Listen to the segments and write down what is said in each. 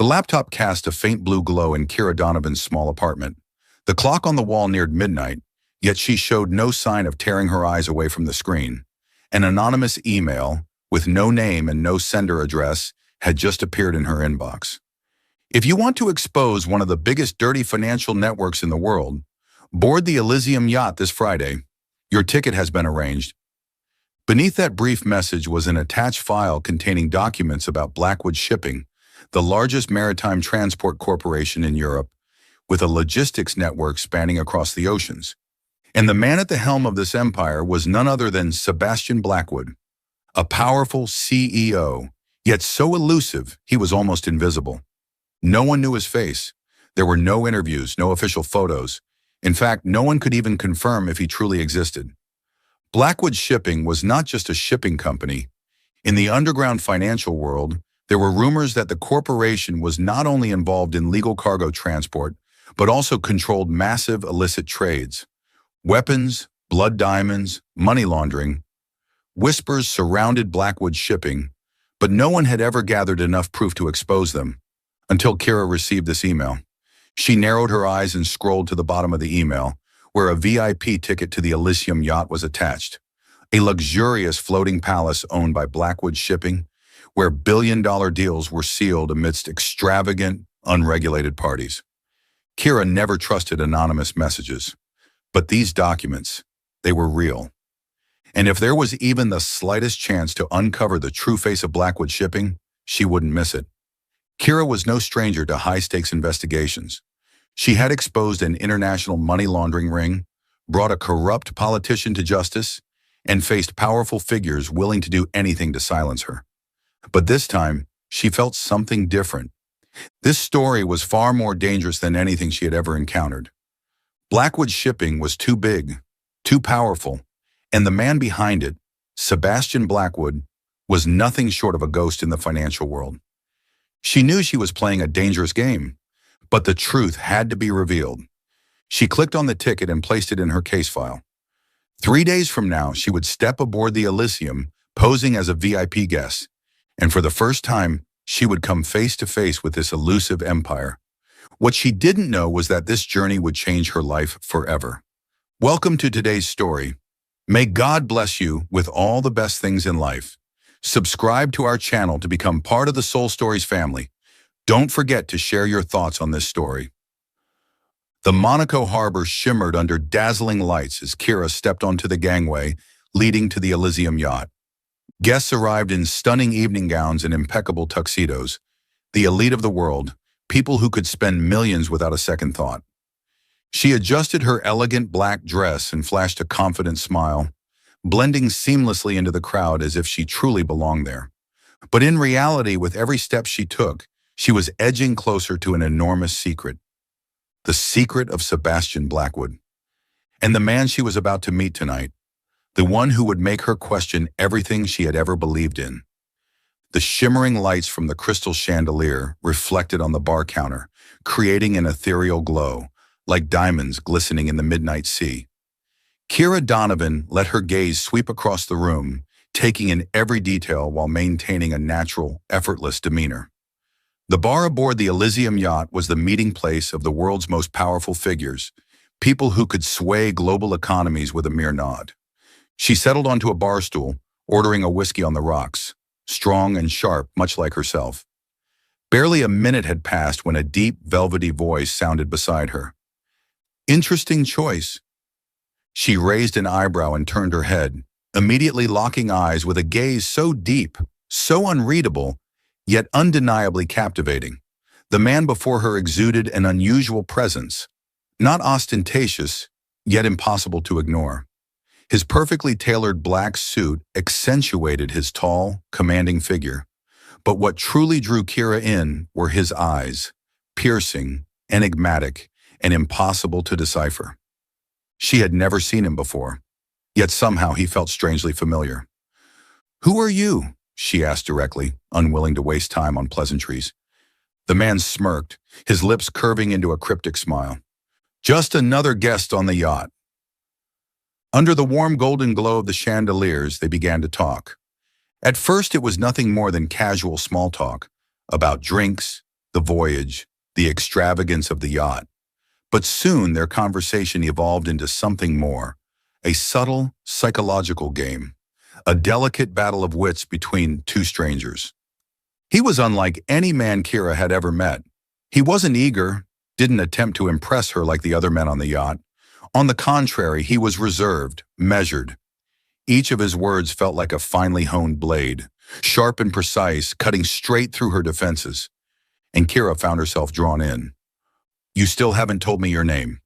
The laptop cast a faint blue glow in Kira Donovan's small apartment. The clock on the wall neared midnight, yet she showed no sign of tearing her eyes away from the screen. An anonymous email, with no name and no sender address, had just appeared in her inbox. If you want to expose one of the biggest dirty financial networks in the world, board the Elysium yacht this Friday. Your ticket has been arranged. Beneath that brief message was an attached file containing documents about Blackwood Shipping, the largest maritime transport corporation in Europe, with a logistics network spanning across the oceans. And the man at the helm of this empire was none other than Sebastian Blackwood, a powerful CEO, yet so elusive he was almost invisible. No one knew his face. There were no interviews, no official photos. In fact, no one could even confirm if he truly existed. Blackwood Shipping was not just a shipping company. In the underground financial world, there were rumors that the corporation was not only involved in legal cargo transport, but also controlled massive illicit trades. Weapons, blood diamonds, money laundering. Whispers surrounded Blackwood Shipping, but no one had ever gathered enough proof to expose them. Until Kira received this email. She narrowed her eyes and scrolled to the bottom of the email, where a VIP ticket to the Elysium yacht was attached. A luxurious floating palace owned by Blackwood Shipping, where billion-dollar deals were sealed amidst extravagant, unregulated parties. Kira never trusted anonymous messages. But these documents, they were real. And if there was even the slightest chance to uncover the true face of Blackwood Shipping, she wouldn't miss it. Kira was no stranger to high-stakes investigations. She had exposed an international money laundering ring, brought a corrupt politician to justice, and faced powerful figures willing to do anything to silence her. But this time, she felt something different. This story was far more dangerous than anything she had ever encountered. Blackwood Shipping was too big, too powerful, and the man behind it, Sebastian Blackwood, was nothing short of a ghost in the financial world. She knew she was playing a dangerous game, but the truth had to be revealed. She clicked on the ticket and placed it in her case file. 3 days from now, she would step aboard the Elysium, posing as a VIP guest, and for the first time, she would come face to face with this elusive empire. What she didn't know was that this journey would change her life forever. Welcome to today's story. May God bless you with all the best things in life. Subscribe to our channel to become part of the Soul Stories family. Don't forget to share your thoughts on this story. The Monaco harbor shimmered under dazzling lights as Kira stepped onto the gangway leading to the Elysium yacht. Guests arrived in stunning evening gowns and impeccable tuxedos. The elite of the world, people who could spend millions without a second thought. She adjusted her elegant black dress and flashed a confident smile, blending seamlessly into the crowd as if she truly belonged there. But in reality, with every step she took, she was edging closer to an enormous secret. The secret of Sebastian Blackwood. And the man she was about to meet tonight, the one who would make her question everything she had ever believed in. The shimmering lights from the crystal chandelier reflected on the bar counter, creating an ethereal glow, like diamonds glistening in the midnight sea. Kira Donovan let her gaze sweep across the room, taking in every detail while maintaining a natural, effortless demeanor. The bar aboard the Elysium yacht was the meeting place of the world's most powerful figures, people who could sway global economies with a mere nod. She settled onto a bar stool, ordering a whiskey on the rocks, strong and sharp, much like herself. Barely a minute had passed when a deep, velvety voice sounded beside her. "Interesting choice." She raised an eyebrow and turned her head, immediately locking eyes with a gaze so deep, so unreadable, yet undeniably captivating. The man before her exuded an unusual presence, not ostentatious, yet impossible to ignore. His perfectly tailored black suit accentuated his tall, commanding figure. But what truly drew Kira in were his eyes, piercing, enigmatic, and impossible to decipher. She had never seen him before, yet somehow he felt strangely familiar. "Who are you?" she asked directly, unwilling to waste time on pleasantries. The man smirked, his lips curving into a cryptic smile. "Just another guest on the yacht." Under the warm golden glow of the chandeliers, they began to talk. At first, it was nothing more than casual small talk about drinks, the voyage, the extravagance of the yacht. But soon their conversation evolved into something more, a subtle, psychological game, a delicate battle of wits between two strangers. He was unlike any man Kira had ever met. He wasn't eager, didn't attempt to impress her like the other men on the yacht. On the contrary, he was reserved, measured. Each of his words felt like a finely honed blade, sharp and precise, cutting straight through her defenses. And Kira found herself drawn in. "You still haven't told me your name."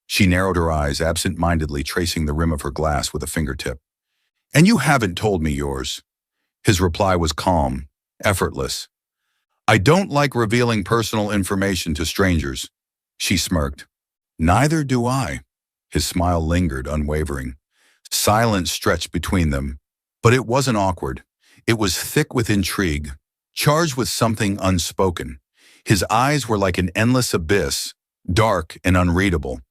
She narrowed her eyes, absent-mindedly tracing the rim of her glass with a fingertip. "And you haven't told me yours." His reply was calm, effortless. "I don't like revealing personal information to strangers." She smirked. "Neither do I." His smile lingered, unwavering. Silence stretched between them, but it wasn't awkward. It was thick with intrigue, charged with something unspoken. His eyes were like an endless abyss, dark and unreadable.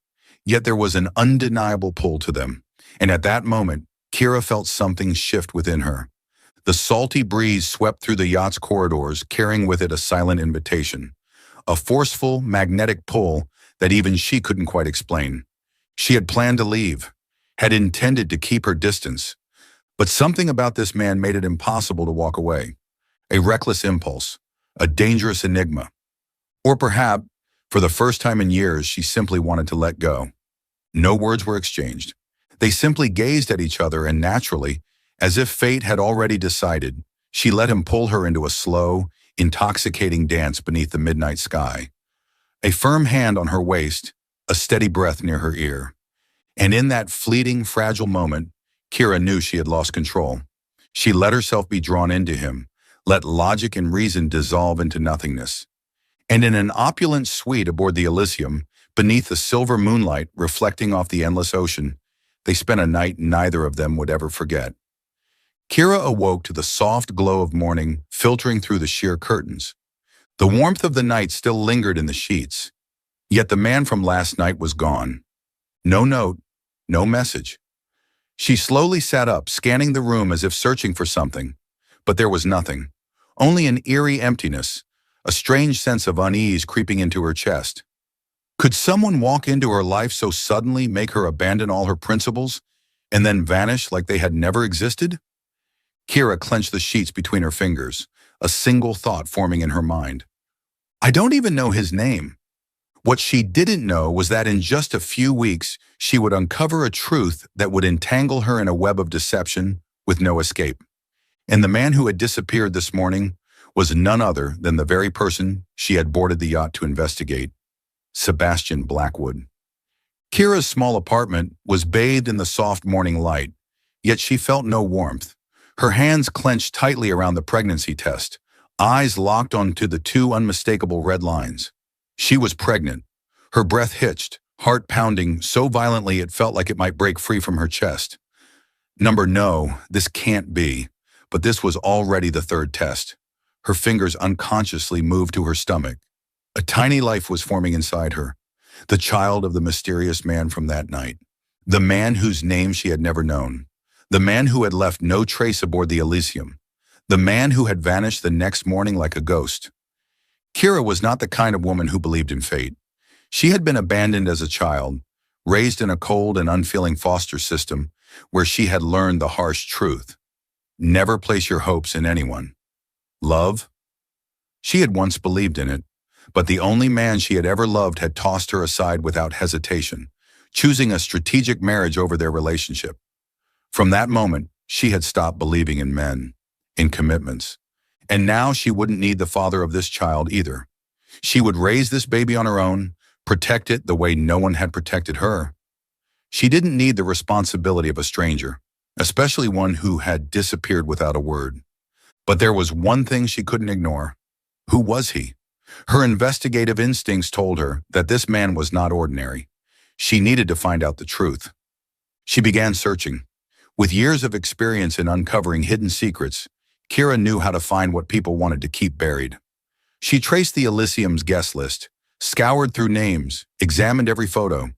Yet there was an undeniable pull to them, and at that moment, Kira felt something shift within her. The salty breeze swept through the yacht's corridors, carrying with it a silent invitation, a forceful, magnetic pull that even she couldn't quite explain. She had planned to leave, had intended to keep her distance, but something about this man made it impossible to walk away. A reckless impulse, a dangerous enigma. Or perhaps, for the first time in years, she simply wanted to let go. No words were exchanged. They simply gazed at each other, and naturally, as if fate had already decided, she let him pull her into a slow, intoxicating dance beneath the midnight sky. A firm hand on her waist, a steady breath near her ear. And in that fleeting, fragile moment, Kira knew she had lost control. She let herself be drawn into him, let logic and reason dissolve into nothingness. And in an opulent suite aboard the Elysium, beneath the silver moonlight reflecting off the endless ocean, they spent a night neither of them would ever forget. Kira awoke to the soft glow of morning filtering through the sheer curtains. The warmth of the night still lingered in the sheets, yet the man from last night was gone. No note, no message. She slowly sat up, scanning the room as if searching for something, but there was nothing, only an eerie emptiness, a strange sense of unease creeping into her chest. Could someone walk into her life so suddenly, make her abandon all her principles, and then vanish like they had never existed? Kira clenched the sheets between her fingers, a single thought forming in her mind. I don't even know his name. What she didn't know was that in just a few weeks, she would uncover a truth that would entangle her in a web of deception with no escape. And the man who had disappeared this morning was none other than the very person she had boarded the yacht to investigate, Sebastian Blackwood. Kira's small apartment was bathed in the soft morning light, yet she felt no warmth. Her hands clenched tightly around the pregnancy test, eyes locked onto the two unmistakable red lines. She was pregnant. Her breath hitched, heart pounding so violently it felt like it might break free from her chest. No, this can't be. But this was already the third test. Her fingers unconsciously moved to her stomach. A tiny life was forming inside her, the child of the mysterious man from that night, the man whose name she had never known, the man who had left no trace aboard the Elysium, the man who had vanished the next morning like a ghost. Kira was not the kind of woman who believed in fate. She had been abandoned as a child, raised in a cold and unfeeling foster system where she had learned the harsh truth. Never place your hopes in anyone. Love? She had once believed in it, but the only man she had ever loved had tossed her aside without hesitation, choosing a strategic marriage over their relationship. From that moment, she had stopped believing in men, in commitments. And now she wouldn't need the father of this child either. She would raise this baby on her own, protect it the way no one had protected her. She didn't need the responsibility of a stranger, especially one who had disappeared without a word. But there was one thing she couldn't ignore. Who was he? Her investigative instincts told her that this man was not ordinary. She needed to find out the truth. She began searching. With years of experience in uncovering hidden secrets, Kira knew how to find what people wanted to keep buried. She traced the Elysium's guest list, scoured through names, examined every photo,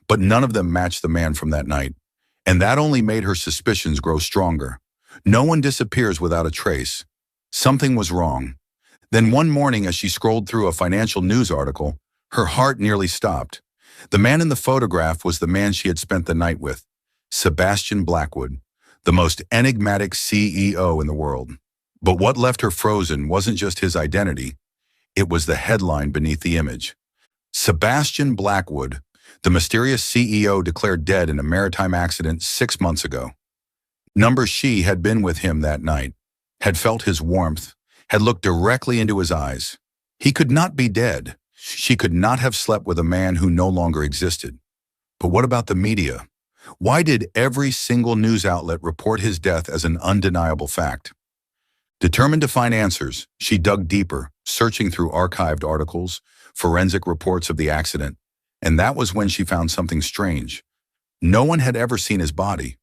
but none of them matched the man from that night, and that only made her suspicions grow stronger. No one disappears without a trace. Something was wrong. Then one morning, as she scrolled through a financial news article, her heart nearly stopped. The man in the photograph was the man she had spent the night with, Sebastian Blackwood, the most enigmatic CEO in the world. But what left her frozen wasn't just his identity, it was the headline beneath the image. Sebastian Blackwood, the mysterious CEO declared dead in a maritime accident 6 months ago. She had been with him that night, had felt his warmth, had looked directly into his eyes. He could not be dead. She could not have slept with a man who no longer existed. But what about the media? Why did every single news outlet report his death as an undeniable fact? Determined to find answers, she dug deeper, searching through archived articles, forensic reports of the accident, and that was when she found something strange. No one had ever seen his body.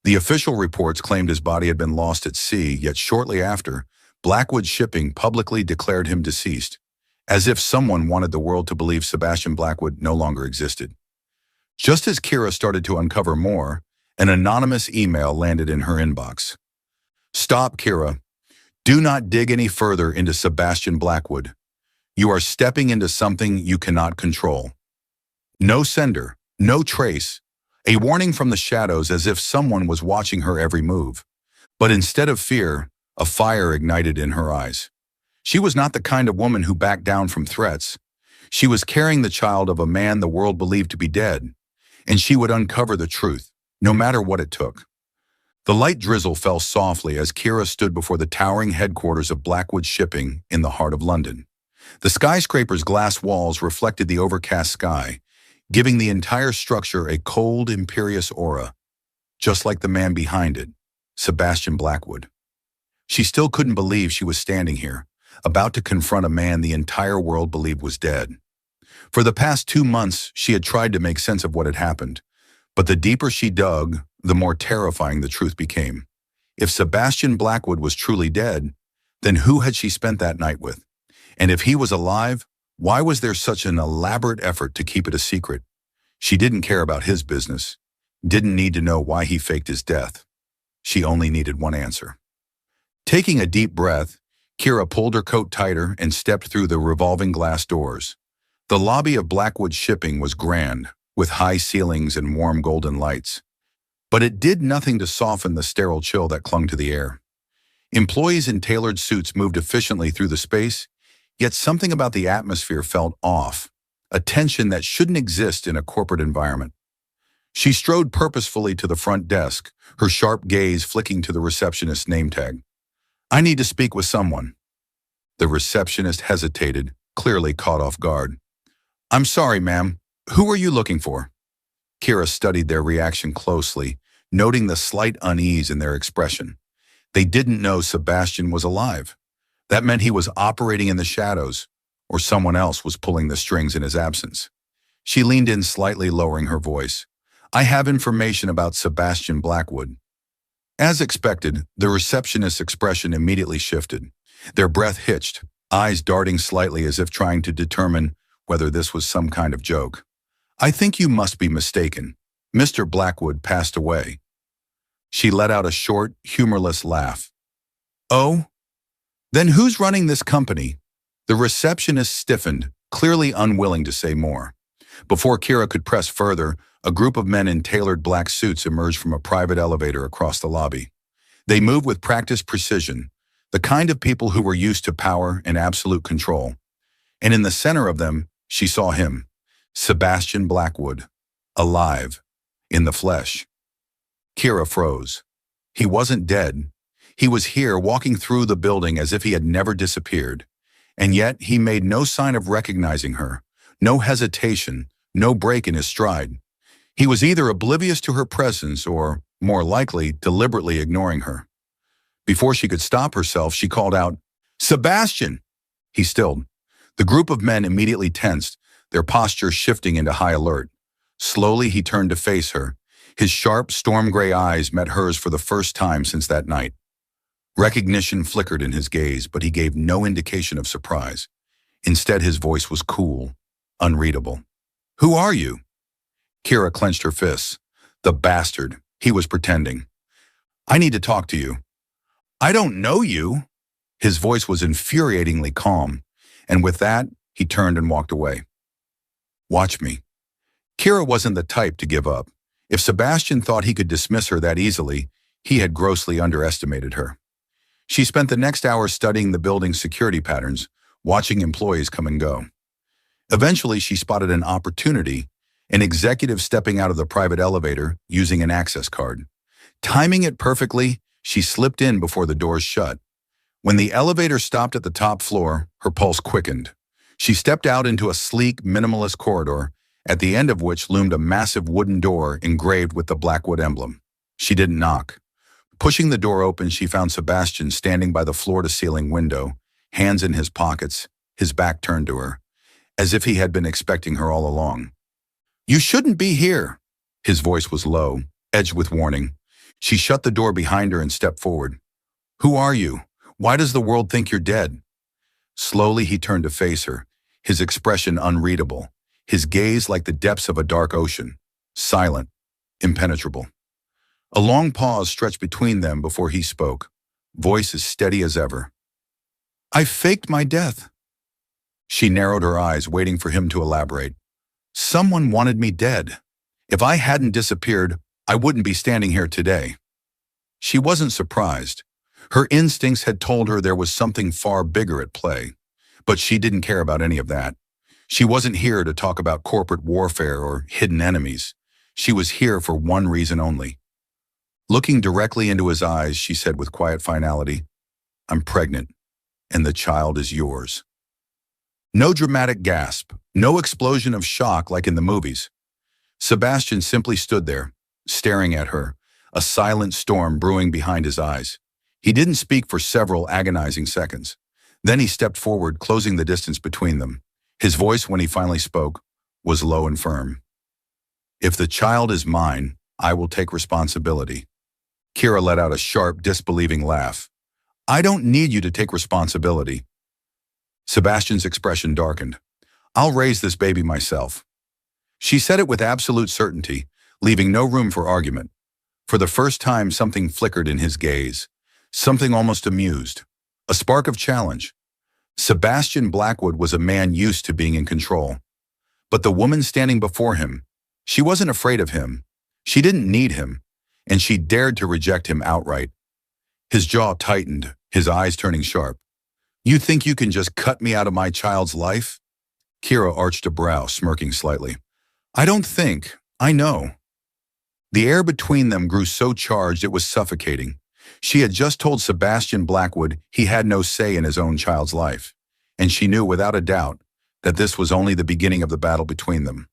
The official reports claimed his body had been lost at sea, yet shortly after, Blackwood Shipping publicly declared him deceased, as if someone wanted the world to believe Sebastian Blackwood no longer existed. Just as Kira started to uncover more, an anonymous email landed in her inbox. "Stop, Kira. Do not dig any further into Sebastian Blackwood. You are stepping into something you cannot control." No sender, no trace, a warning from the shadows as if someone was watching her every move. But instead of fear, a fire ignited in her eyes. She was not the kind of woman who backed down from threats. She was carrying the child of a man the world believed to be dead, and she would uncover the truth, no matter what it took. The light drizzle fell softly as Kira stood before the towering headquarters of Blackwood Shipping in the heart of London. The skyscraper's glass walls reflected the overcast sky, giving the entire structure a cold, imperious aura, just like the man behind it, Sebastian Blackwood. She still couldn't believe she was standing here, about to confront a man the entire world believed was dead. For the past 2 months, she had tried to make sense of what had happened, but the deeper she dug, the more terrifying the truth became. If Sebastian Blackwood was truly dead, then who had she spent that night with? And if he was alive, why was there such an elaborate effort to keep it a secret? She didn't care about his business, didn't need to know why he faked his death. She only needed one answer. Taking a deep breath, Kira pulled her coat tighter and stepped through the revolving glass doors. The lobby of Blackwood Shipping was grand, with high ceilings and warm golden lights. But it did nothing to soften the sterile chill that clung to the air. Employees in tailored suits moved efficiently through the space, yet something about the atmosphere felt off, a tension that shouldn't exist in a corporate environment. She strode purposefully to the front desk, her sharp gaze flicking to the receptionist's name tag. "I need to speak with someone." The receptionist hesitated, clearly caught off guard. "I'm sorry, ma'am. Who are you looking for?" Kira studied their reaction closely, noting the slight unease in their expression. They didn't know Sebastian was alive. That meant he was operating in the shadows, or someone else was pulling the strings in his absence. She leaned in slightly, lowering her voice. "I have information about Sebastian Blackwood." As expected, the receptionist's expression immediately shifted. Their breath hitched, eyes darting slightly as if trying to determine whether this was some kind of joke. "I think you must be mistaken. Mr. Blackwood passed away." She let out a short, humorless laugh. "Oh? Then who's running this company?" The receptionist stiffened, clearly unwilling to say more. Before Kira could press further, a group of men in tailored black suits emerged from a private elevator across the lobby. They moved with practiced precision, the kind of people who were used to power and absolute control. And in the center of them, she saw him, Sebastian Blackwood, alive, in the flesh. Kira froze. He wasn't dead. He was here, walking through the building as if he had never disappeared. And yet he made no sign of recognizing her, no hesitation, no break in his stride. He was either oblivious to her presence or, more likely, deliberately ignoring her. Before she could stop herself, she called out, "Sebastian!" He stilled. The group of men immediately tensed, their posture shifting into high alert. Slowly, he turned to face her. His sharp, storm-gray eyes met hers for the first time since that night. Recognition flickered in his gaze, but he gave no indication of surprise. Instead, his voice was cool, unreadable. "Who are you?" Kira clenched her fists. The bastard. He was pretending. "I need to talk to you." "I don't know you." His voice was infuriatingly calm, and with that, he turned and walked away. Watch me. Kira wasn't the type to give up. If Sebastian thought he could dismiss her that easily, he had grossly underestimated her. She spent the next hour studying the building's security patterns, watching employees come and go. Eventually, she spotted an opportunity, an executive stepping out of the private elevator using an access card. Timing it perfectly, she slipped in before the doors shut. When the elevator stopped at the top floor, her pulse quickened. She stepped out into a sleek, minimalist corridor, at the end of which loomed a massive wooden door engraved with the Blackwood emblem. She didn't knock. Pushing the door open, she found Sebastian standing by the floor-to-ceiling window, hands in his pockets, his back turned to her, as if he had been expecting her all along. "You shouldn't be here." His voice was low, edged with warning. She shut the door behind her and stepped forward. "Who are you? Why does the world think you're dead?" Slowly he turned to face her, his expression unreadable, his gaze like the depths of a dark ocean, silent, impenetrable. A long pause stretched between them before he spoke, voice as steady as ever. "I faked my death." She narrowed her eyes, waiting for him to elaborate. "Someone wanted me dead. If I hadn't disappeared, I wouldn't be standing here today." She wasn't surprised. Her instincts had told her there was something far bigger at play, but she didn't care about any of that. She wasn't here to talk about corporate warfare or hidden enemies. She was here for one reason only. Looking directly into his eyes, she said with quiet finality, "I'm pregnant, and the child is yours." No dramatic gasp, no explosion of shock like in the movies. Sebastian simply stood there, staring at her, a silent storm brewing behind his eyes. He didn't speak for several agonizing seconds. Then he stepped forward, closing the distance between them. His voice, when he finally spoke, was low and firm. "If the child is mine, I will take responsibility." Kira let out a sharp, disbelieving laugh. "I don't need you to take responsibility." Sebastian's expression darkened. "I'll raise this baby myself." She said it with absolute certainty, leaving no room for argument. For the first time, something flickered in his gaze, something almost amused, a spark of challenge. Sebastian Blackwood was a man used to being in control. But the woman standing before him, she wasn't afraid of him. She didn't need him, and she dared to reject him outright. His jaw tightened, his eyes turning sharp. "You think you can just cut me out of my child's life?" Kira arched a brow, smirking slightly. "I don't think. I know." The air between them grew so charged it was suffocating. She had just told Sebastian Blackwood he had no say in his own child's life, and she knew without a doubt that this was only the beginning of the battle between them.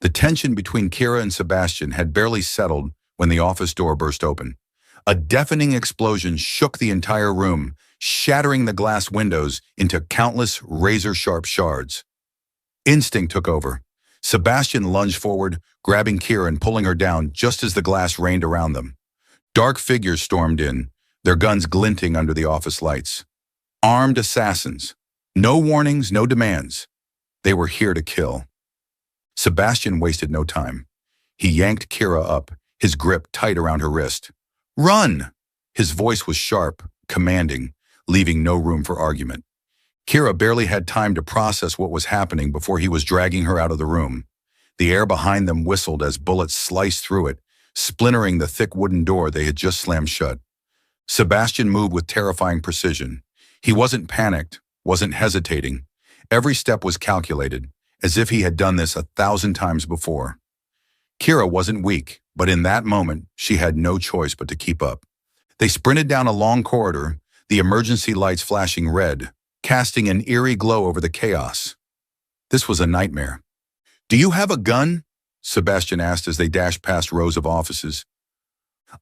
The tension between Kira and Sebastian had barely settled when the office door burst open. A deafening explosion shook the entire room, shattering the glass windows into countless razor-sharp shards. Instinct took over. Sebastian lunged forward, grabbing Kira and pulling her down just as the glass rained around them. Dark figures stormed in, their guns glinting under the office lights. Armed assassins. No warnings, no demands. They were here to kill. Sebastian wasted no time. He yanked Kira up, his grip tight around her wrist. "Run!" His voice was sharp, commanding, leaving no room for argument. Kira barely had time to process what was happening before he was dragging her out of the room. The air behind them whistled as bullets sliced through it, splintering the thick wooden door they had just slammed shut. Sebastian moved with terrifying precision. He wasn't panicked, wasn't hesitating. Every step was calculated, as if he had done this 1,000 times before. Kira wasn't weak, but in that moment, she had no choice but to keep up. They sprinted down a long corridor, the emergency lights flashing red, casting an eerie glow over the chaos. This was a nightmare. "Do you have a gun?" Sebastian asked as they dashed past rows of offices.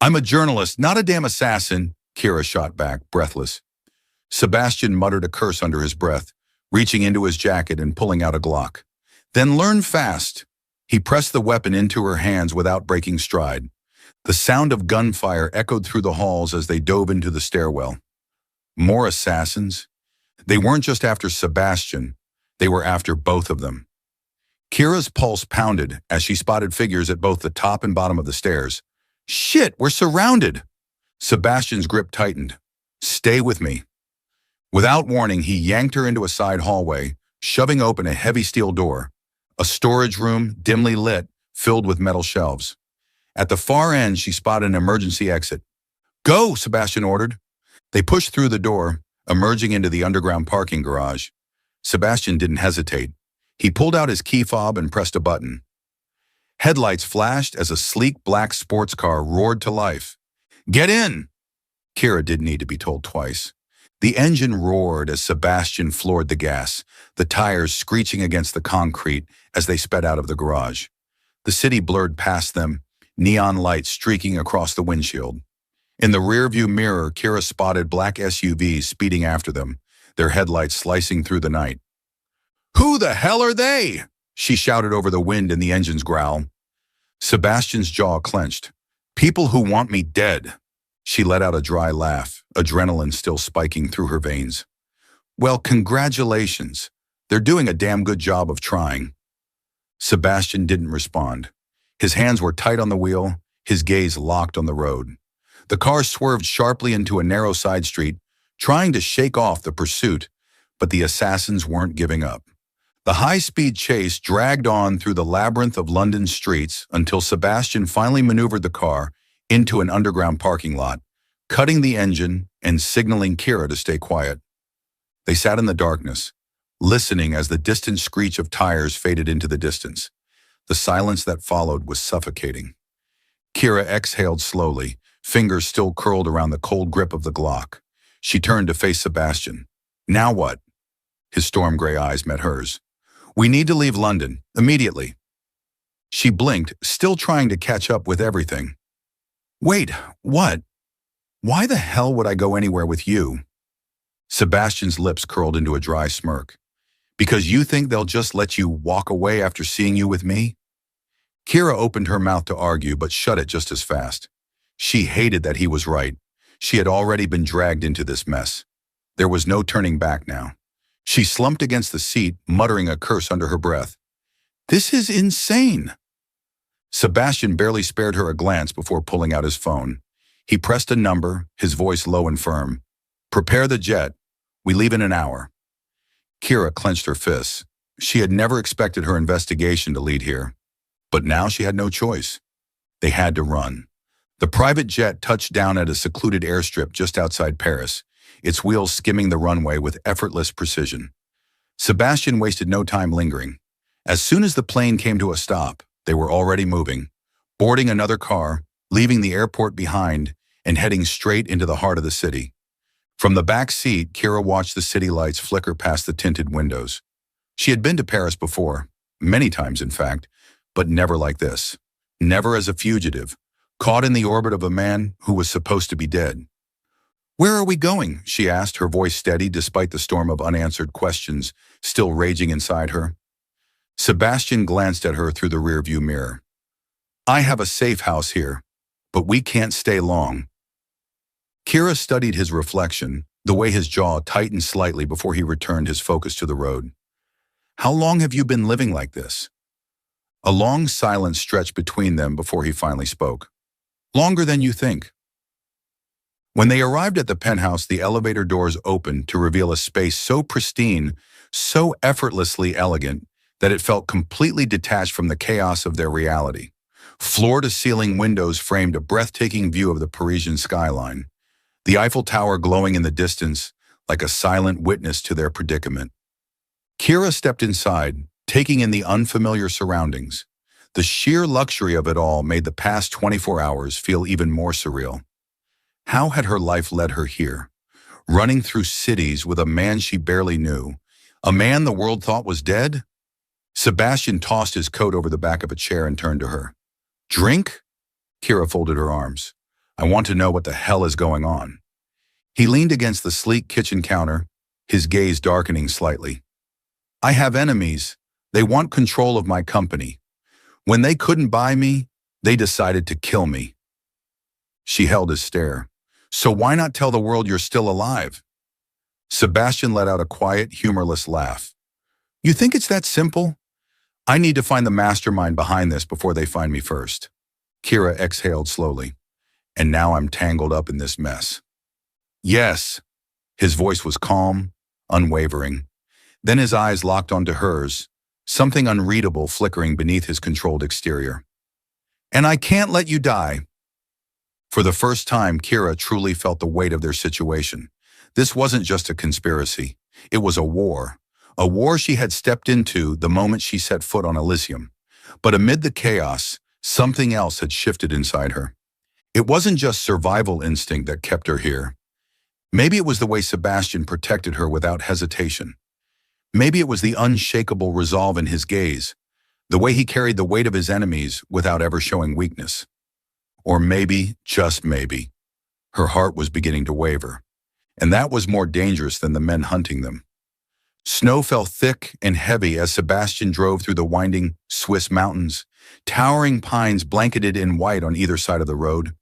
"I'm a journalist, not a damn assassin," Kira shot back, breathless. Sebastian muttered a curse under his breath, reaching into his jacket and pulling out a Glock. "Then learn fast." He pressed the weapon into her hands without breaking stride. The sound of gunfire echoed through the halls as they dove into the stairwell. More assassins? They weren't just after Sebastian, they were after both of them. Kira's pulse pounded as she spotted figures at both the top and bottom of the stairs. "Shit, we're surrounded!" Sebastian's grip tightened. "Stay with me." Without warning, he yanked her into a side hallway, shoving open a heavy steel door, a storage room dimly lit, filled with metal shelves. At the far end, she spotted an emergency exit. Go, Sebastian ordered. They pushed through the door, emerging into the underground parking garage. Sebastian didn't hesitate. He pulled out his key fob and pressed a button. Headlights flashed as a sleek black sports car roared to life. Get in! Kira didn't need to be told twice. The engine roared as Sebastian floored the gas, the tires screeching against the concrete as they sped out of the garage. The city blurred past them, neon lights streaking across the windshield. In the rearview mirror, Kira spotted black SUVs speeding after them, their headlights slicing through the night. Who the hell are they? She shouted over the wind and the engine's growl. Sebastian's jaw clenched. People who want me dead. She let out a dry laugh, adrenaline still spiking through her veins. Well, congratulations. They're doing a damn good job of trying. Sebastian didn't respond. His hands were tight on the wheel, his gaze locked on the road. The car swerved sharply into a narrow side street, trying to shake off the pursuit, but the assassins weren't giving up. The high-speed chase dragged on through the labyrinth of London's streets until Sebastian finally maneuvered the car into an underground parking lot, cutting the engine and signaling Kira to stay quiet. They sat in the darkness, listening as the distant screech of tires faded into the distance. The silence that followed was suffocating. Kira exhaled slowly, fingers still curled around the cold grip of the Glock. She turned to face Sebastian. Now what? His storm gray eyes met hers. We need to leave London, immediately. She blinked, still trying to catch up with everything. Wait, what? Why the hell would I go anywhere with you? Sebastian's lips curled into a dry smirk. Because you think they'll just let you walk away after seeing you with me? Kira opened her mouth to argue, but shut it just as fast. She hated that he was right. She had already been dragged into this mess. There was no turning back now. She slumped against the seat, muttering a curse under her breath. This is insane. Sebastian barely spared her a glance before pulling out his phone. He pressed a number, his voice low and firm. Prepare the jet. We leave in an hour. Kira clenched her fists. She had never expected her investigation to lead here. But now she had no choice. They had to run. The private jet touched down at a secluded airstrip just outside Paris, its wheels skimming the runway with effortless precision. Sebastian wasted no time lingering. As soon as the plane came to a stop, they were already moving, boarding another car, leaving the airport behind, and heading straight into the heart of the city. From the back seat, Kira watched the city lights flicker past the tinted windows. She had been to Paris before, many times in fact, but never like this. Never as a fugitive, caught in the orbit of a man who was supposed to be dead. Where are we going? She asked, her voice steady despite the storm of unanswered questions still raging inside her. Sebastian glanced at her through the rearview mirror. I have a safe house here, but we can't stay long. Kira studied his reflection, the way his jaw tightened slightly before he returned his focus to the road. How long have you been living like this? A long silence stretched between them before he finally spoke. Longer than you think. When they arrived at the penthouse, the elevator doors opened to reveal a space so pristine, so effortlessly elegant, that it felt completely detached from the chaos of their reality. Floor-to-ceiling windows framed a breathtaking view of the Parisian skyline, the Eiffel Tower glowing in the distance like a silent witness to their predicament. Kira stepped inside, taking in the unfamiliar surroundings. The sheer luxury of it all made the past 24 hours feel even more surreal. How had her life led her here? Running through cities with a man she barely knew, a man the world thought was dead? Sebastian tossed his coat over the back of a chair and turned to her. Drink? Kira folded her arms. I want to know what the hell is going on. He leaned against the sleek kitchen counter, his gaze darkening slightly. I have enemies. They want control of my company. When they couldn't buy me, they decided to kill me. She held his stare. So why not tell the world you're still alive? Sebastian let out a quiet, humorless laugh. You think it's that simple? I need to find the mastermind behind this before they find me first. Kira exhaled slowly. And now I'm tangled up in this mess. Yes. His voice was calm, unwavering. Then his eyes locked onto hers, something unreadable flickering beneath his controlled exterior. "And I can't let you die." For the first time, Kira truly felt the weight of their situation. This wasn't just a conspiracy. It was a war. A war she had stepped into the moment she set foot on Elysium. But amid the chaos, something else had shifted inside her. It wasn't just survival instinct that kept her here. Maybe it was the way Sebastian protected her without hesitation. Maybe it was the unshakable resolve in his gaze, the way he carried the weight of his enemies without ever showing weakness. Or maybe, just maybe, her heart was beginning to waver. And that was more dangerous than the men hunting them. Snow fell thick and heavy as Sebastian drove through the winding Swiss mountains, towering pines blanketed in white on either side of the road.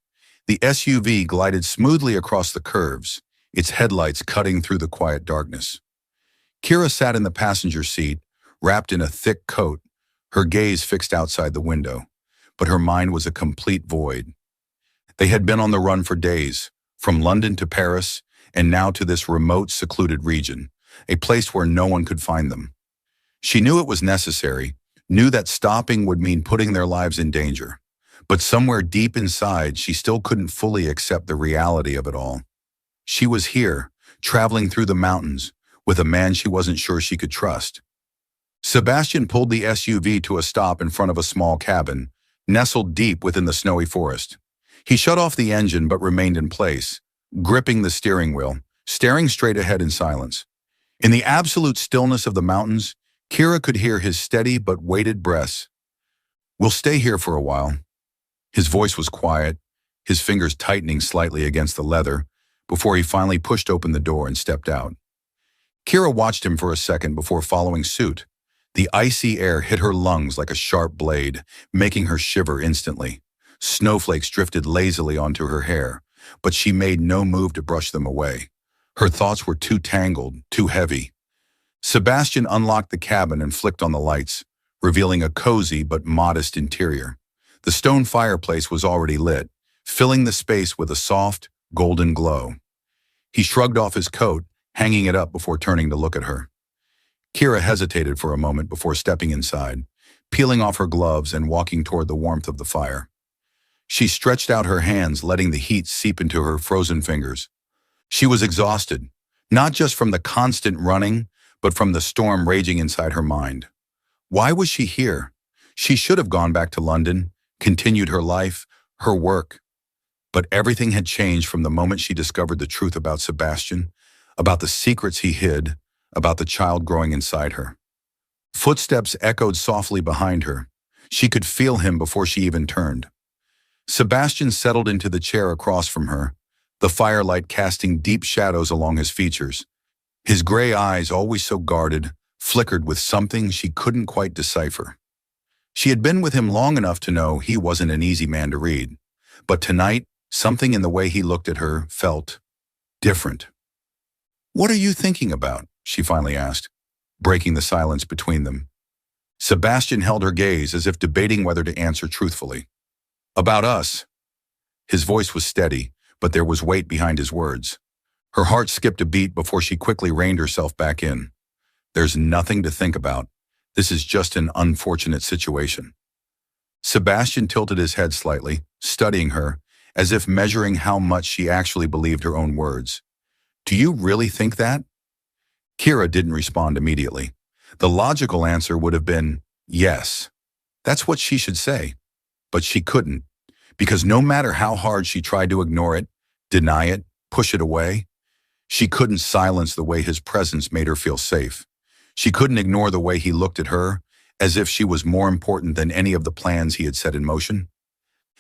The SUV glided smoothly across the curves, its headlights cutting through the quiet darkness. Kira sat in the passenger seat, wrapped in a thick coat, her gaze fixed outside the window, but her mind was a complete void. They had been on the run for days, from London to Paris, and now to this remote, secluded region, a place where no one could find them. She knew it was necessary, knew that stopping would mean putting their lives in danger. But somewhere deep inside, she still couldn't fully accept the reality of it all. She was here, traveling through the mountains, with a man she wasn't sure she could trust. Sebastian pulled the SUV to a stop in front of a small cabin, nestled deep within the snowy forest. He shut off the engine but remained in place, gripping the steering wheel, staring straight ahead in silence. In the absolute stillness of the mountains, Kira could hear his steady but weighted breaths. "We'll stay here for a while." His voice was quiet, his fingers tightening slightly against the leather, before he finally pushed open the door and stepped out. Kira watched him for a second before following suit. The icy air hit her lungs like a sharp blade, making her shiver instantly. Snowflakes drifted lazily onto her hair, but she made no move to brush them away. Her thoughts were too tangled, too heavy. Sebastian unlocked the cabin and flicked on the lights, revealing a cozy but modest interior. The stone fireplace was already lit, filling the space with a soft, golden glow. He shrugged off his coat, hanging it up before turning to look at her. Kira hesitated for a moment before stepping inside, peeling off her gloves and walking toward the warmth of the fire. She stretched out her hands, letting the heat seep into her frozen fingers. She was exhausted, not just from the constant running, but from the storm raging inside her mind. Why was she here? She should have gone back to London, continued her life, her work. But everything had changed from the moment she discovered the truth about Sebastian, about the secrets he hid, about the child growing inside her. Footsteps echoed softly behind her. She could feel him before she even turned. Sebastian settled into the chair across from her, the firelight casting deep shadows along his features. His gray eyes, always so guarded, flickered with something she couldn't quite decipher. She had been with him long enough to know he wasn't an easy man to read. But tonight, something in the way he looked at her felt different. "What are you thinking about?" she finally asked, breaking the silence between them. Sebastian held her gaze as if debating whether to answer truthfully. "About us." His voice was steady, but there was weight behind his words. Her heart skipped a beat before she quickly reined herself back in. "There's nothing to think about. This is just an unfortunate situation." Sebastian tilted his head slightly, studying her, as if measuring how much she actually believed her own words. "Do you really think that?" Kira didn't respond immediately. The logical answer would have been, yes. That's what she should say. But she couldn't, because no matter how hard she tried to ignore it, deny it, push it away, she couldn't silence the way his presence made her feel safe. She couldn't ignore the way he looked at her, as if she was more important than any of the plans he had set in motion.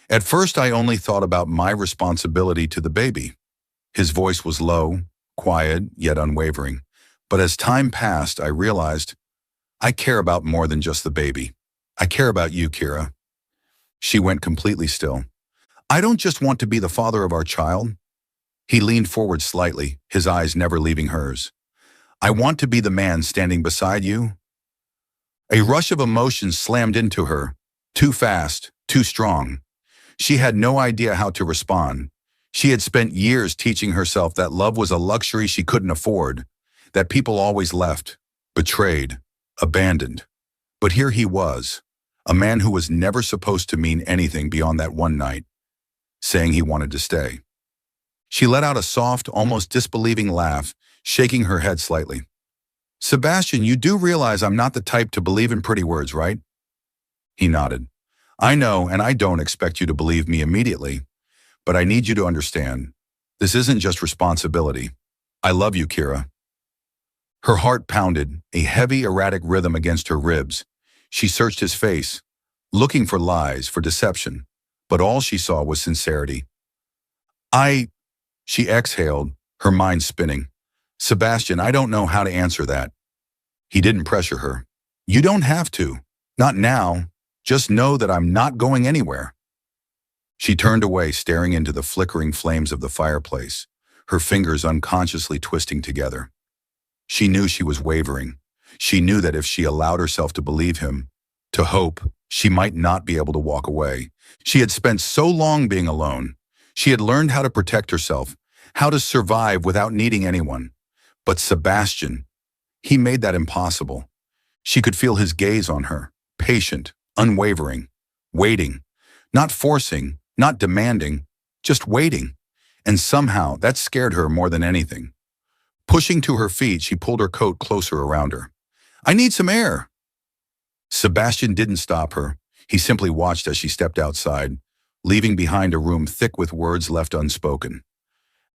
"At first, I only thought about my responsibility to the baby." His voice was low, quiet, yet unwavering. "But as time passed, I realized I care about more than just the baby. I care about you, Kira." She went completely still. "I don't just want to be the father of our child." He leaned forward slightly, his eyes never leaving hers. "I want to be the man standing beside you." A rush of emotion slammed into her, too fast, too strong. She had no idea how to respond. She had spent years teaching herself that love was a luxury she couldn't afford, that people always left, betrayed, abandoned. But here he was, a man who was never supposed to mean anything beyond that one night, saying he wanted to stay. She let out a soft, almost disbelieving laugh, shaking her head slightly. "Sebastian, you do realize I'm not the type to believe in pretty words, right?" He nodded. "I know, and I don't expect you to believe me immediately, but I need you to understand. This isn't just responsibility. I love you, Kira." Her heart pounded, a heavy, erratic rhythm against her ribs. She searched his face, looking for lies, for deception, but all she saw was sincerity. She exhaled, her mind spinning. "Sebastian, I don't know how to answer that." He didn't pressure her. "You don't have to. Not now. Just know that I'm not going anywhere." She turned away, staring into the flickering flames of the fireplace, her fingers unconsciously twisting together. She knew she was wavering. She knew that if she allowed herself to believe him, to hope, she might not be able to walk away. She had spent so long being alone. She had learned how to protect herself, how to survive without needing anyone. But Sebastian, he made that impossible. She could feel his gaze on her, patient, unwavering, waiting, not forcing, not demanding, just waiting. And somehow that scared her more than anything. Pushing to her feet, she pulled her coat closer around her. "I need some air." Sebastian didn't stop her. He simply watched as she stepped outside, leaving behind a room thick with words left unspoken.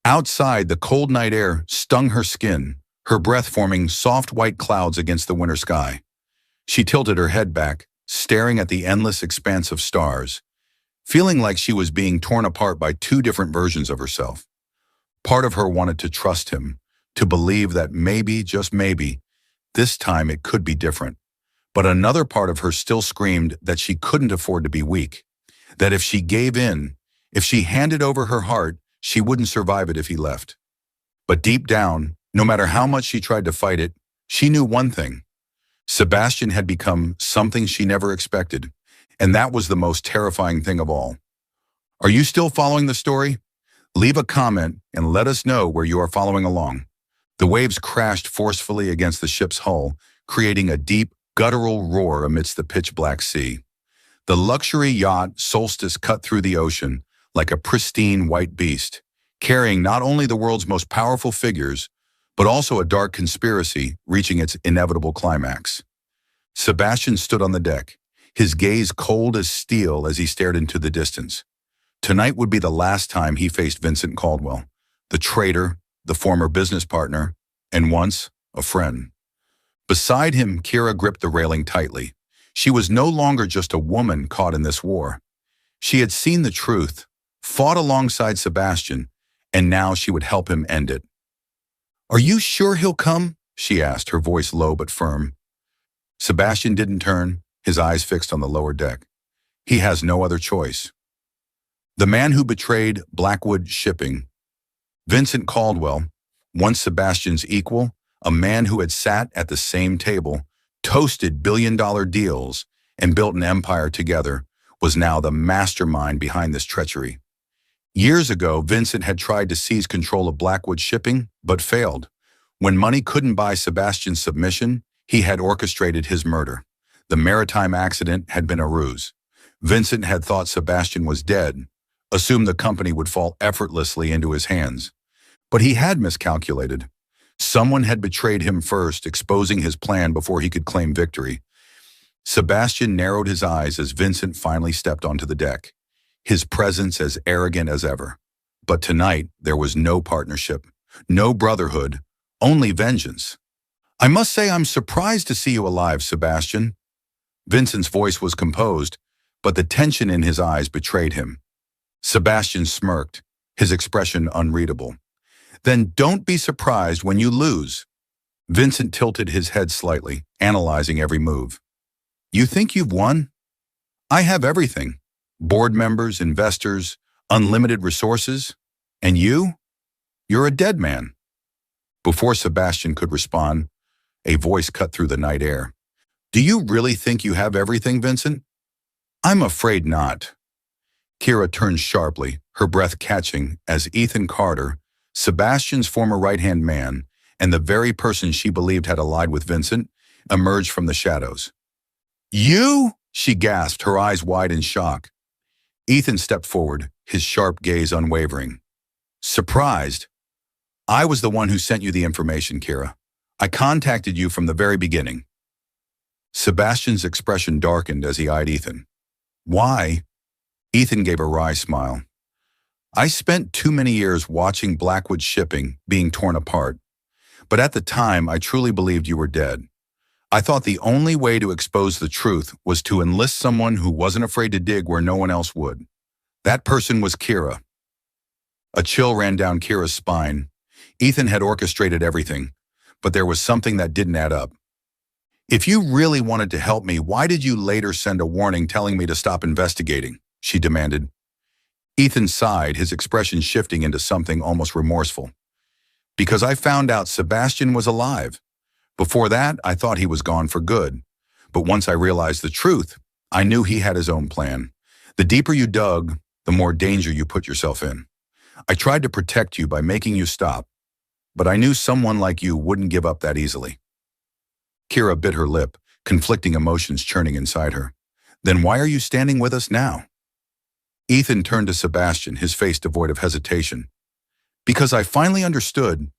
Outside, the cold night air stung her skin, her breath forming soft white clouds against the winter sky. She tilted her head back, staring at the endless expanse of stars, feeling like she was being torn apart by two different versions of herself. Part of her wanted to trust him, to believe that maybe, just maybe, this time it could be different. But another part of her still screamed that she couldn't afford to be weak, that if she gave in, if she handed over her heart, she wouldn't survive it if he left. But deep down, no matter how much she tried to fight it, she knew one thing. Sebastian had become something she never expected, and that was the most terrifying thing of all. Are you still following the story? Leave a comment and let us know where you are following along. The waves crashed forcefully against the ship's hull, creating a deep, guttural roar amidst the pitch-black sea. The luxury yacht Solstice cut through the ocean like a pristine white beast, carrying not only the world's most powerful figures, but also a dark conspiracy reaching its inevitable climax. Sebastian stood on the deck, his gaze cold as steel as he stared into the distance. Tonight would be the last time he faced Vincent Caldwell, the traitor, the former business partner, and once a friend. Beside him, Kira gripped the railing tightly. She was no longer just a woman caught in this war. She had seen the truth, fought alongside Sebastian, and now she would help him end it. "Are you sure he'll come?" she asked, her voice low but firm. Sebastian didn't turn, his eyes fixed on the lower deck. He has no other choice. The man who betrayed Blackwood Shipping, Vincent Caldwell, once Sebastian's equal, a man who had sat at the same table, toasted billion-dollar deals, and built an empire together, was now the mastermind behind this treachery. Years ago, Vincent had tried to seize control of Blackwood Shipping, but failed. When money couldn't buy Sebastian's submission, he had orchestrated his murder. The maritime accident had been a ruse. Vincent had thought Sebastian was dead, assumed the company would fall effortlessly into his hands. But he had miscalculated. Someone had betrayed him first, exposing his plan before he could claim victory. Sebastian narrowed his eyes as Vincent finally stepped onto the deck, his presence as arrogant as ever. But tonight, there was no partnership, no brotherhood, only vengeance. "I must say I'm surprised to see you alive, Sebastian." Vincent's voice was composed, but the tension in his eyes betrayed him. Sebastian smirked, his expression unreadable. "Then don't be surprised when you lose." Vincent tilted his head slightly, analyzing every move. "You think you've won? I have everything. Board members, investors, unlimited resources. And you? You're a dead man." Before Sebastian could respond, a voice cut through the night air. "Do you really think you have everything, Vincent?" "I'm afraid not." Kira turned sharply, her breath catching as Ethan Carter, Sebastian's former right-hand man, and the very person she believed had allied with Vincent, emerged from the shadows. "You?" she gasped, her eyes wide in shock. Ethan stepped forward, his sharp gaze unwavering. "Surprised? I was the one who sent you the information, Kira. I contacted you from the very beginning." Sebastian's expression darkened as he eyed Ethan. "Why?" Ethan gave a wry smile. "I spent too many years watching Blackwood Shipping being torn apart, but at the time I truly believed you were dead. I thought the only way to expose the truth was to enlist someone who wasn't afraid to dig where no one else would. That person was Kira." A chill ran down Kira's spine. Ethan had orchestrated everything, but there was something that didn't add up. "If you really wanted to help me, why did you later send a warning telling me to stop investigating?" she demanded. Ethan sighed, his expression shifting into something almost remorseful. "Because I found out Sebastian was alive. Before that, I thought he was gone for good. But once I realized the truth, I knew he had his own plan. The deeper you dug, the more danger you put yourself in. I tried to protect you by making you stop, but I knew someone like you wouldn't give up that easily." Kira bit her lip, conflicting emotions churning inside her. "Then why are you standing with us now?" Ethan turned to Sebastian, his face devoid of hesitation. "Because I finally understood.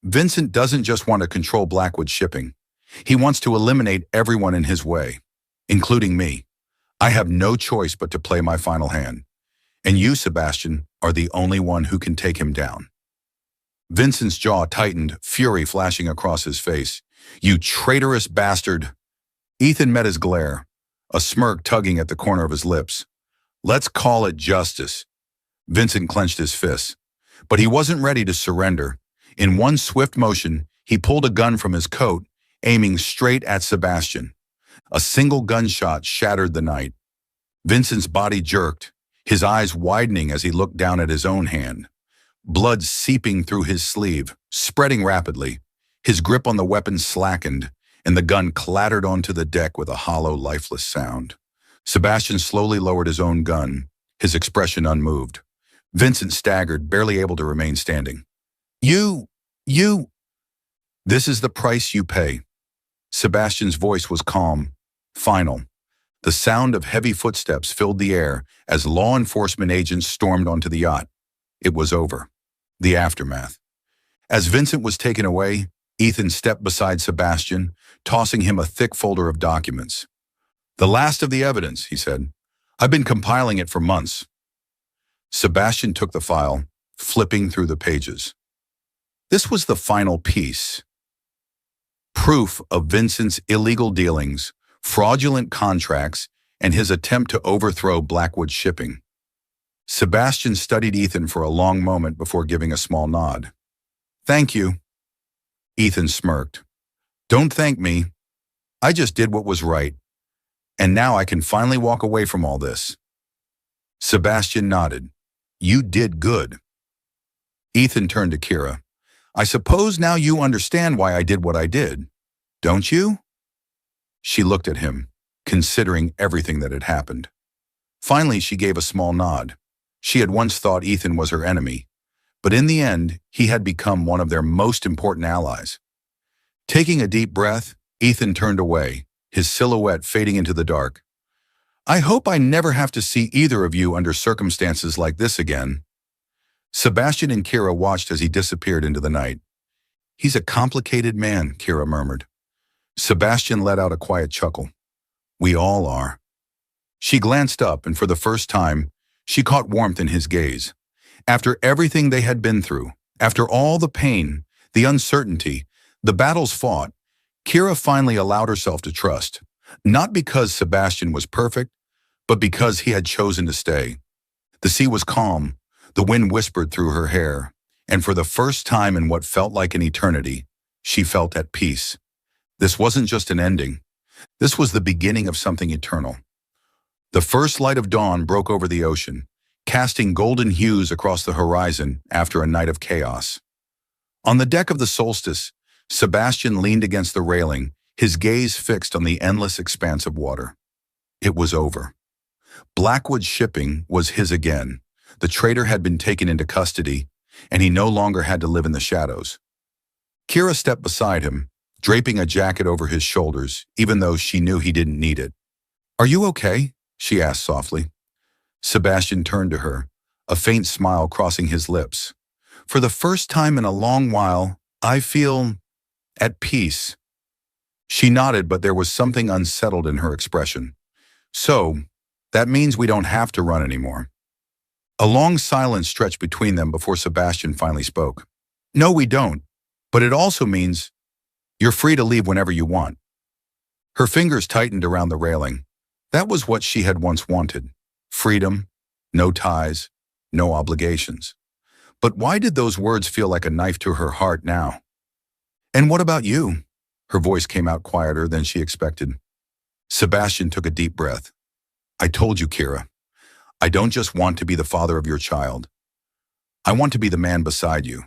Vincent doesn't just want to control Blackwood Shipping. He wants to eliminate everyone in his way, including me. I have no choice but to play my final hand. And you, Sebastian, are the only one who can take him down." Vincent's jaw tightened, fury flashing across his face. "You traitorous bastard!" Ethan met his glare, a smirk tugging at the corner of his lips. "Let's call it justice." Vincent clenched his fists, but he wasn't ready to surrender. In one swift motion, he pulled a gun from his coat, aiming straight at Sebastian. A single gunshot shattered the night. Vincent's body jerked, his eyes widening as he looked down at his own hand. Blood seeping through his sleeve, spreading rapidly. His grip on the weapon slackened, and the gun clattered onto the deck with a hollow, lifeless sound. Sebastian slowly lowered his own gun, his expression unmoved. Vincent staggered, barely able to remain standing. You... This is the price you pay." Sebastian's voice was calm, final. The sound of heavy footsteps filled the air as law enforcement agents stormed onto the yacht. It was over. The aftermath. As Vincent was taken away, Ethan stepped beside Sebastian, tossing him a thick folder of documents. "The last of the evidence," he said. "I've been compiling it for months." Sebastian took the file, flipping through the pages. This was the final piece. Proof of Vincent's illegal dealings, fraudulent contracts, and his attempt to overthrow Blackwood Shipping. Sebastian studied Ethan for a long moment before giving a small nod. "Thank you." Ethan smirked. "Don't thank me. I just did what was right. And now I can finally walk away from all this." Sebastian nodded. "You did good." Ethan turned to Kira. "I suppose now you understand why I did what I did, don't you?" She looked at him, considering everything that had happened. Finally, she gave a small nod. She had once thought Ethan was her enemy, but in the end, he had become one of their most important allies. Taking a deep breath, Ethan turned away, his silhouette fading into the dark. "I hope I never have to see either of you under circumstances like this again." Sebastian and Kira watched as he disappeared into the night. "He's a complicated man," Kira murmured. Sebastian let out a quiet chuckle. "We all are." She glanced up, and for the first time, she caught warmth in his gaze. After everything they had been through, after all the pain, the uncertainty, the battles fought, Kira finally allowed herself to trust, not because Sebastian was perfect, but because he had chosen to stay. The sea was calm, the wind whispered through her hair, and for the first time in what felt like an eternity, she felt at peace. This wasn't just an ending. This was the beginning of something eternal. The first light of dawn broke over the ocean, casting golden hues across the horizon after a night of chaos. On the deck of the Solstice, Sebastian leaned against the railing, his gaze fixed on the endless expanse of water. It was over. Blackwood Shipping was his again. The traitor had been taken into custody, and he no longer had to live in the shadows. Kira stepped beside him, draping a jacket over his shoulders, even though she knew he didn't need it. "Are you okay?" she asked softly. Sebastian turned to her, a faint smile crossing his lips. "For the first time in a long while, I feel at peace." She nodded, but there was something unsettled in her expression. "So, that means we don't have to run anymore." A long silence stretched between them before Sebastian finally spoke. "No, we don't, but it also means you're free to leave whenever you want." Her fingers tightened around the railing. That was what she had once wanted. Freedom, no ties, no obligations. But why did those words feel like a knife to her heart now? "And what about you?" Her voice came out quieter than she expected. Sebastian took a deep breath. "I told you, Kira. I don't just want to be the father of your child. I want to be the man beside you."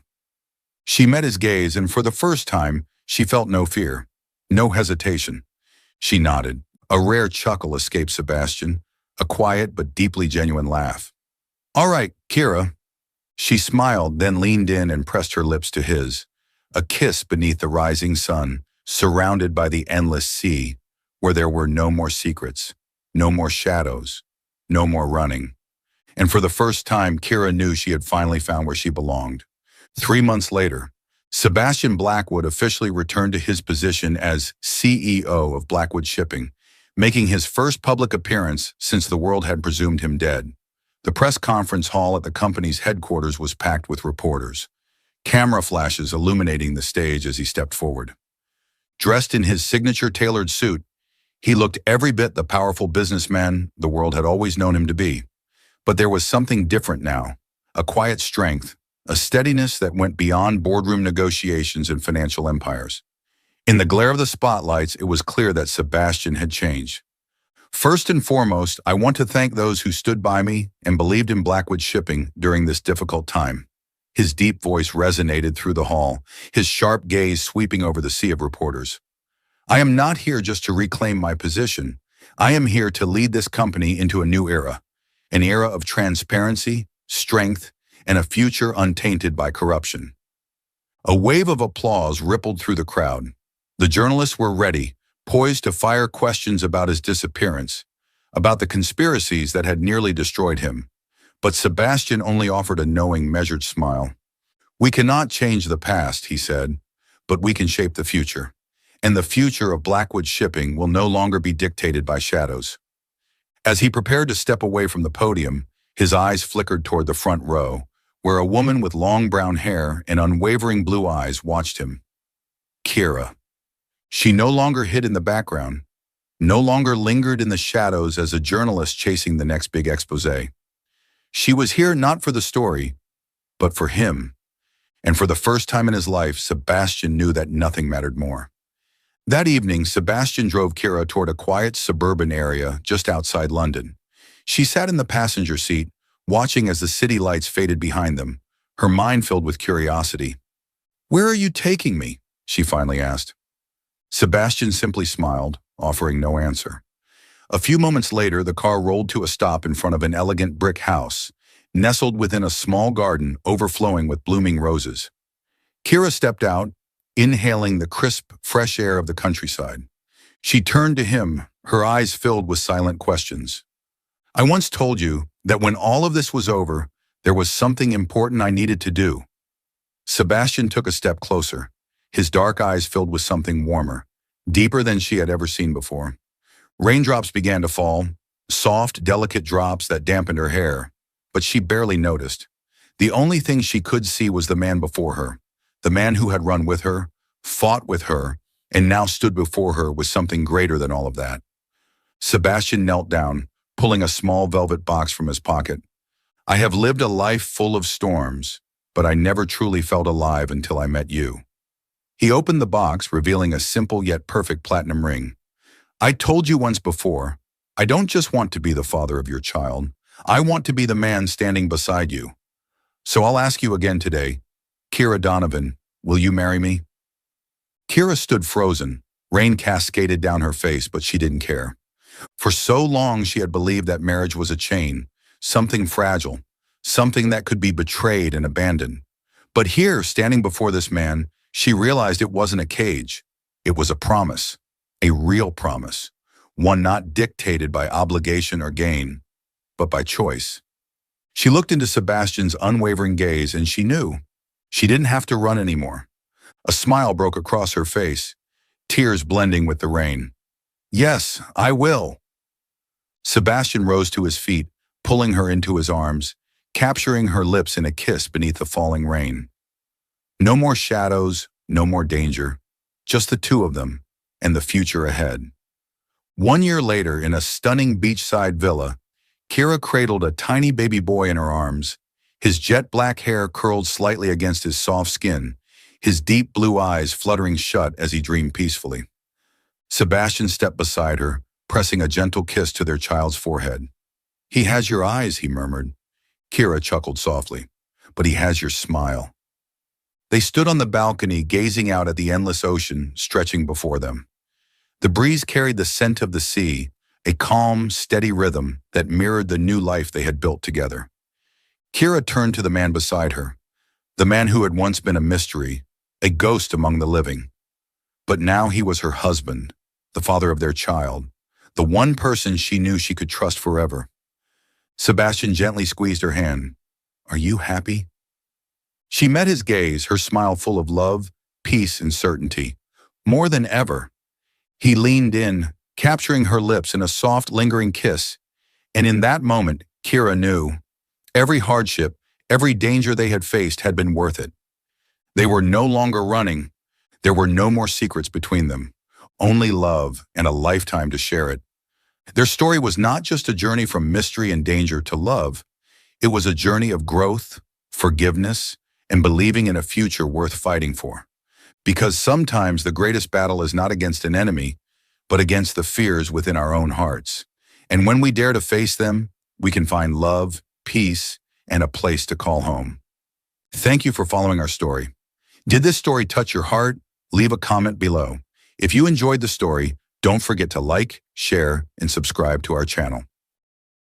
She met his gaze, and for the first time, she felt no fear, no hesitation. She nodded. A rare chuckle escaped Sebastian, a quiet but deeply genuine laugh. "All right, Kira." She smiled, then leaned in and pressed her lips to his, a kiss beneath the rising sun, surrounded by the endless sea, where there were no more secrets, no more shadows, no more running. And for the first time, Kira knew she had finally found where she belonged. 3 months later, Sebastian Blackwood officially returned to his position as CEO of Blackwood Shipping, making his first public appearance since the world had presumed him dead. The press conference hall at the company's headquarters was packed with reporters, camera flashes illuminating the stage as he stepped forward. Dressed in his signature tailored suit, he looked every bit the powerful businessman the world had always known him to be. But there was something different now, a quiet strength, a steadiness that went beyond boardroom negotiations and financial empires. In the glare of the spotlights, it was clear that Sebastian had changed. "First and foremost, I want to thank those who stood by me and believed in Blackwood Shipping during this difficult time." His deep voice resonated through the hall, his sharp gaze sweeping over the sea of reporters. "I am not here just to reclaim my position. I am here to lead this company into a new era, an era of transparency, strength, and a future untainted by corruption." A wave of applause rippled through the crowd. The journalists were ready, poised to fire questions about his disappearance, about the conspiracies that had nearly destroyed him. But Sebastian only offered a knowing, measured smile. "We cannot change the past," he said, "but we can shape the future. And the future of Blackwood Shipping will no longer be dictated by shadows." As he prepared to step away from the podium, his eyes flickered toward the front row, where a woman with long brown hair and unwavering blue eyes watched him. Kira. She no longer hid in the background, no longer lingered in the shadows as a journalist chasing the next big expose. She was here not for the story, but for him. And for the first time in his life, Sebastian knew that nothing mattered more. That evening, Sebastian drove Kira toward a quiet suburban area just outside London. She sat in the passenger seat, watching as the city lights faded behind them, her mind filled with curiosity. "Where are you taking me?" she finally asked. Sebastian simply smiled, offering no answer. A few moments later, the car rolled to a stop in front of an elegant brick house, nestled within a small garden overflowing with blooming roses. Kira stepped out, inhaling the crisp, fresh air of the countryside. She turned to him, her eyes filled with silent questions. "I once told you that when all of this was over, there was something important I needed to do." Sebastian took a step closer, his dark eyes filled with something warmer, deeper than she had ever seen before. Raindrops began to fall, soft, delicate drops that dampened her hair, but she barely noticed. The only thing she could see was the man before her, the man who had run with her, fought with her, and now stood before her with something greater than all of that. Sebastian knelt down, pulling a small velvet box from his pocket. "I have lived a life full of storms, but I never truly felt alive until I met you." He opened the box, revealing a simple yet perfect platinum ring. "I told you once before, I don't just want to be the father of your child. I want to be the man standing beside you. So I'll ask you again today, Kira Donovan, will you marry me?" Kira stood frozen. Rain cascaded down her face, but she didn't care. For so long she had believed that marriage was a chain, something fragile, something that could be betrayed and abandoned. But here, standing before this man, she realized it wasn't a cage. It was a promise, a real promise, one not dictated by obligation or gain, but by choice. She looked into Sebastian's unwavering gaze and she knew she didn't have to run anymore. A smile broke across her face, tears blending with the rain. "Yes, I will." Sebastian rose to his feet, pulling her into his arms, capturing her lips in a kiss beneath the falling rain. No more shadows, no more danger, just the two of them and the future ahead. 1 year later, in a stunning beachside villa, Kira cradled a tiny baby boy in her arms, his jet black hair curled slightly against his soft skin, his deep blue eyes fluttering shut as he dreamed peacefully. Sebastian stepped beside her, pressing a gentle kiss to their child's forehead. "He has your eyes," he murmured. Kira chuckled softly. "But he has your smile." They stood on the balcony, gazing out at the endless ocean stretching before them. The breeze carried the scent of the sea, a calm, steady rhythm that mirrored the new life they had built together. Kira turned to the man beside her, the man who had once been a mystery, a ghost among the living. But now he was her husband, the father of their child, the one person she knew she could trust forever. Sebastian gently squeezed her hand. "Are you happy?" She met his gaze, her smile full of love, peace, and certainty. More than ever, he leaned in, capturing her lips in a soft, lingering kiss. And in that moment, Kira knew every hardship, every danger they had faced had been worth it. They were no longer running. There were no more secrets between them, only love and a lifetime to share it. Their story was not just a journey from mystery and danger to love. It was a journey of growth, forgiveness, and believing in a future worth fighting for. Because sometimes the greatest battle is not against an enemy, but against the fears within our own hearts. And when we dare to face them, we can find love, peace, and a place to call home. Thank you for following our story. Did this story touch your heart? Leave a comment below. If you enjoyed the story, don't forget to like, share, and subscribe to our channel.